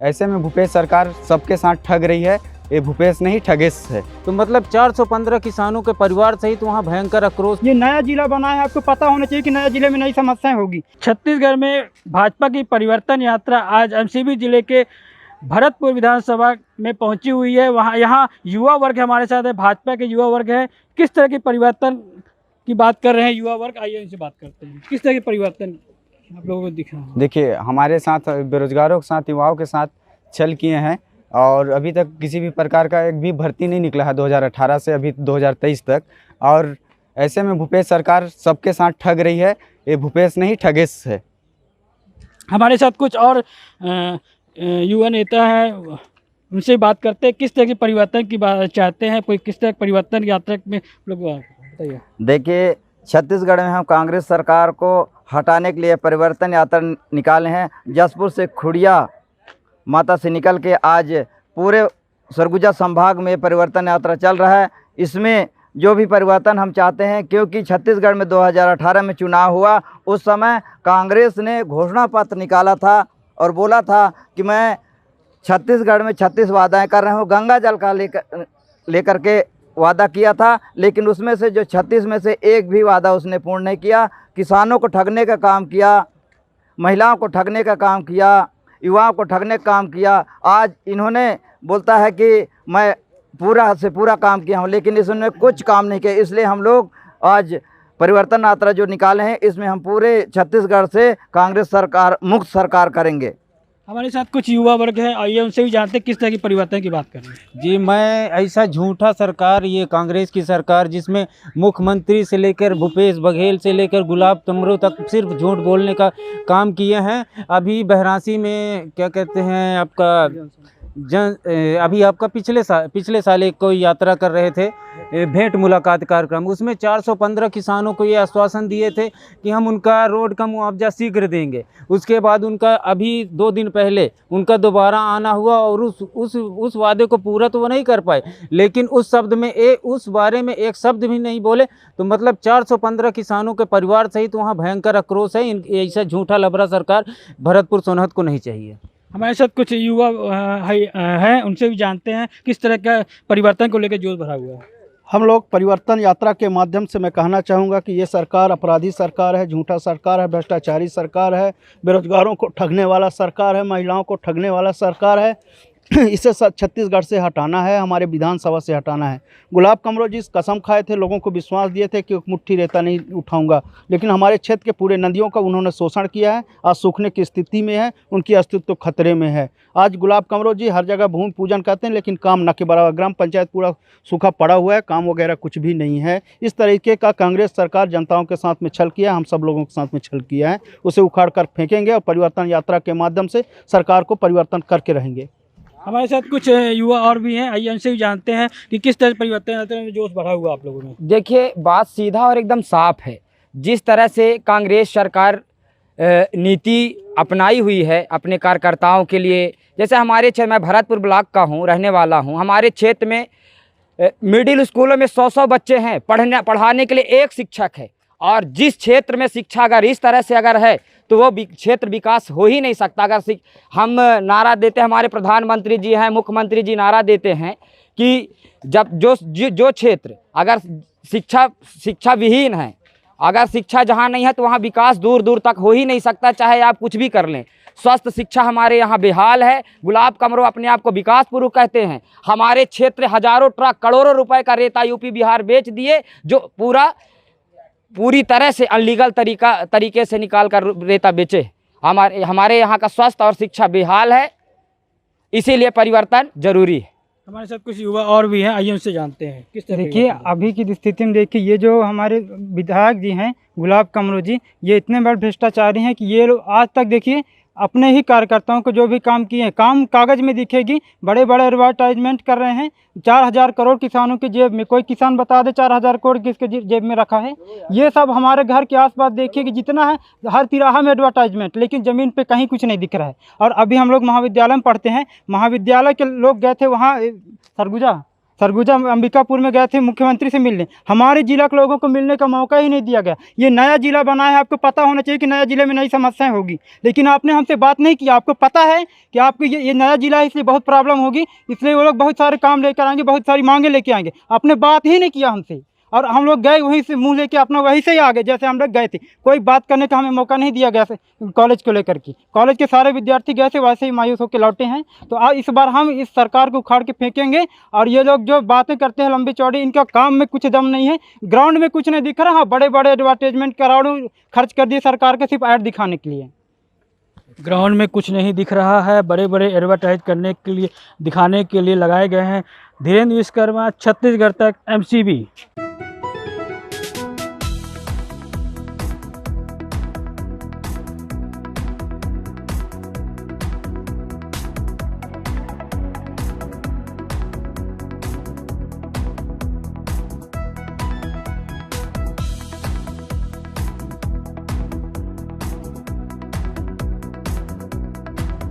ऐसे में भूपेश सरकार सबके साथ ठग रही है। ये भूपेश नहीं ठगेश है। तो मतलब 415 किसानों के परिवार सहित वहाँ भयंकर आक्रोश। ये नया जिला बना है, आपको पता होना चाहिए कि नया जिले में नई समस्याएं होगी। छत्तीसगढ़ में भाजपा की परिवर्तन यात्रा आज एमसीबी जिले के भरतपुर विधानसभा में पहुंची हुई है। यहाँ युवा वर्ग हमारे साथ है, भाजपा के युवा वर्ग है। किस तरह के परिवर्तन की बात कर रहे हैं युवा वर्ग, आइए इनसे बात करते हैं। किस तरह के परिवर्तन आप लोगों को दिख रहा है? देखिए, हमारे साथ बेरोजगारों के साथ, युवाओं के साथ छल किए हैं और अभी तक किसी भी प्रकार का एक भी भर्ती नहीं निकला है 2018 से अभी 2023 तक। और ऐसे में भूपेश सरकार सबके साथ ठग रही है। ये भूपेश नहीं ठगेश है। हमारे साथ कुछ और युवा नेता हैं, उनसे बात करते हैं। किस तरह के परिवर्तन की बात चाहते हैं, कोई किस तरह के परिवर्तन की यात्रा में लोग बताइए। देखिए, छत्तीसगढ़ में हम कांग्रेस सरकार को हटाने के लिए परिवर्तन यात्रा निकाले हैं। जसपुर से खुड़िया माता से निकल के आज पूरे सरगुजा संभाग में परिवर्तन यात्रा चल रहा है। इसमें जो भी परिवर्तन हम चाहते हैं, क्योंकि छत्तीसगढ़ में 2018 में चुनाव हुआ, उस समय कांग्रेस ने घोषणा पत्र निकाला था और बोला था कि मैं छत्तीसगढ़ में 36 वादाएं कर रहा हूँ। गंगा जल का लेकर के वादा किया था, लेकिन उसमें से जो 36 में से एक भी वादा उसने पूर्ण नहीं किया। किसानों को ठगने का काम किया, महिलाओं को ठगने का काम किया, युवाओं को ठगने का काम किया। आज इन्होंने बोलता है कि मैं पूरा से पूरा काम किया हूँ, लेकिन इसने कुछ काम नहीं किया। इसलिए हम लोग आज परिवर्तन यात्रा जो निकाले हैं, इसमें हम पूरे छत्तीसगढ़ से कांग्रेस सरकार मुक्त सरकार करेंगे। हमारे साथ कुछ युवा वर्ग हैं, आइए उनसे भी जानते हैं किस तरह की परिवर्तन की बात कर रहे हैं। जी, मैं ऐसा झूठा सरकार, ये कांग्रेस की सरकार जिसमें मुख्यमंत्री से लेकर भूपेश बघेल से लेकर गुलाब कमरो तक सिर्फ झूठ बोलने का काम किए हैं। अभी बहरासी में क्या कहते हैं आपका अभी आपका पिछले साल एक कोई यात्रा कर रहे थे, भेंट मुलाकात कार्यक्रम, उसमें 415 किसानों को ये आश्वासन दिए थे कि हम उनका रोड का मुआवजा शीघ्र देंगे। उसके बाद उनका अभी 2 दिन पहले उनका दोबारा आना हुआ और उस वादे को पूरा तो वो नहीं कर पाए, लेकिन उस बारे में एक शब्द भी नहीं बोले। तो मतलब 415 किसानों के परिवार सहित वहाँ भयंकर आक्रोश है। ऐसा झूठा लबरा सरकार भरतपुर सोनहत को नहीं चाहिए। हमारे साथ कुछ युवा हैं, उनसे भी जानते हैं किस तरह का परिवर्तन को लेकर जोश भरा हुआ है। हम लोग परिवर्तन यात्रा के माध्यम से मैं कहना चाहूँगा कि ये सरकार अपराधी सरकार है, झूठा सरकार है, भ्रष्टाचारी सरकार है, बेरोजगारों को ठगने वाला सरकार है, महिलाओं को ठगने वाला सरकार है। इसे छत्तीसगढ़ से हटाना है, हमारे विधानसभा से हटाना है। गुलाब कमरो जी कसम खाए थे, लोगों को विश्वास दिए थे कि मुट्ठी रेता नहीं उठाऊंगा, लेकिन हमारे क्षेत्र के पूरे नदियों का उन्होंने शोषण किया है। आज सूखने की स्थिति में है, उनकी अस्तित्व खतरे में है। आज गुलाब कमरो जी हर जगह भूमि पूजन करते हैं, लेकिन काम न के बराबर। ग्राम पंचायत पूरा सूखा पड़ा हुआ है, काम वगैरह कुछ भी नहीं है। इस तरीके का कांग्रेस सरकार जनताओं के साथ में छल किया, हम सब लोगों के साथ में छल किया है। उसे उखाड़ कर फेंकेंगे और परिवर्तन यात्रा के माध्यम से सरकार को परिवर्तन करके रहेंगे। हमारे साथ कुछ युवा और भी हैं, आइए उनसे भी जानते हैं कि किस तरह परिवर्तन में जोश बढ़ा हुआ आप लोगों ने। देखिए, बात सीधा और एकदम साफ है। जिस तरह से कांग्रेस सरकार नीति अपनाई हुई है अपने कार्यकर्ताओं के लिए, जैसे हमारे क्षेत्र में भरतपुर ब्लॉक का हूँ, रहने वाला हूँ। हमारे क्षेत्र में मिडिल स्कूलों में 100 बच्चे हैं, पढ़ाने के लिए एक शिक्षक है। और जिस क्षेत्र में शिक्षा अगर इस तरह से अगर है तो वो क्षेत्र विकास हो ही नहीं सकता। अगर हम नारा देते हैं, हमारे प्रधानमंत्री जी हैं, मुख्यमंत्री जी नारा देते हैं कि जब जो क्षेत्र अगर शिक्षा विहीन है, अगर शिक्षा जहाँ नहीं है तो वहाँ विकास दूर दूर तक हो ही नहीं सकता, चाहे आप कुछ भी कर लें। स्वास्थ्य शिक्षा हमारे यहाँ बेहाल है। गुलाब कमरो अपने आप को विकास पुरुष कहते हैं। हमारे क्षेत्र हजारों ट्रक करोड़ों रुपए का रेता यूपी बिहार बेच दिए, जो पूरी तरह से अनलीगल तरीके से निकाल कर रेता बेचे। हमारे यहाँ का स्वास्थ्य और शिक्षा बेहाल है, इसीलिए परिवर्तन जरूरी है। हमारे साथ कुछ युवा और भी हैं, आइए उनसे जानते हैं किस तरह। देखिए, अभी की स्थिति में देखिए, ये जो हमारे विधायक जी हैं गुलाब कमरो जी, ये इतने बड़े भ्रष्टाचारी हैं कि ये लोग आज तक देखिए अपने ही कार्यकर्ताओं को जो भी काम किए हैं, काम कागज़ में दिखेगी। बड़े बड़े एडवर्टाइजमेंट कर रहे हैं। 4000 करोड़ किसानों की जेब में, कोई किसान बता दे 4000 करोड़ किसके जेब में रखा है। ये सब हमारे घर के आसपास देखिए कि जितना है हर तिराहा में एडवर्टाइजमेंट, लेकिन ज़मीन पे कहीं कुछ नहीं दिख रहा है। और अभी हम लोग महाविद्यालय में पढ़ते हैं, महाविद्यालय के लोग गए थे वहाँ सरगुजा, सरगुजा अंबिकापुर में गए थे मुख्यमंत्री से मिलने, हमारे जिला के लोगों को मिलने का मौका ही नहीं दिया गया। ये नया जिला बना है, आपको पता होना चाहिए कि नया जिले में नई समस्याएं होगी, लेकिन आपने हमसे बात नहीं किया। आपको पता है कि आपको ये नया जिला है, इसलिए बहुत प्रॉब्लम होगी, इसलिए वो लोग बहुत सारे काम लेकर आएंगे, बहुत सारी मांगे लेके आएंगे। आपने बात ही नहीं किया हमसे, और हम लोग गए वहीं से मुंह लेके अपना वहीं से ही आ गए जैसे हम लोग गए थे। कोई बात करने का हमें मौका नहीं दिया गया कॉलेज को लेकर के। कॉलेज के सारे विद्यार्थी गए थे, वैसे ही मायूस होकर लौटे हैं। तो इस बार हम इस सरकार को उखाड़ के फेंकेंगे। और ये लोग जो बातें करते हैं लंबी चौड़ी, इनका काम में कुछ दम नहीं है, ग्राउंड में कुछ नहीं दिख रहा। बड़े बड़े एडवर्टाइजमेंट करोड़ों खर्च कर दिए सरकार के सिर्फ ऐड दिखाने के लिए। ग्राउंड में कुछ नहीं दिख रहा है, बड़े बड़े एडवर्टाइज करने के लिए, दिखाने के लिए लगाए गए हैं। धीरेन्द्र विश्वकर्मा, छत्तीसगढ़ तक, MCB।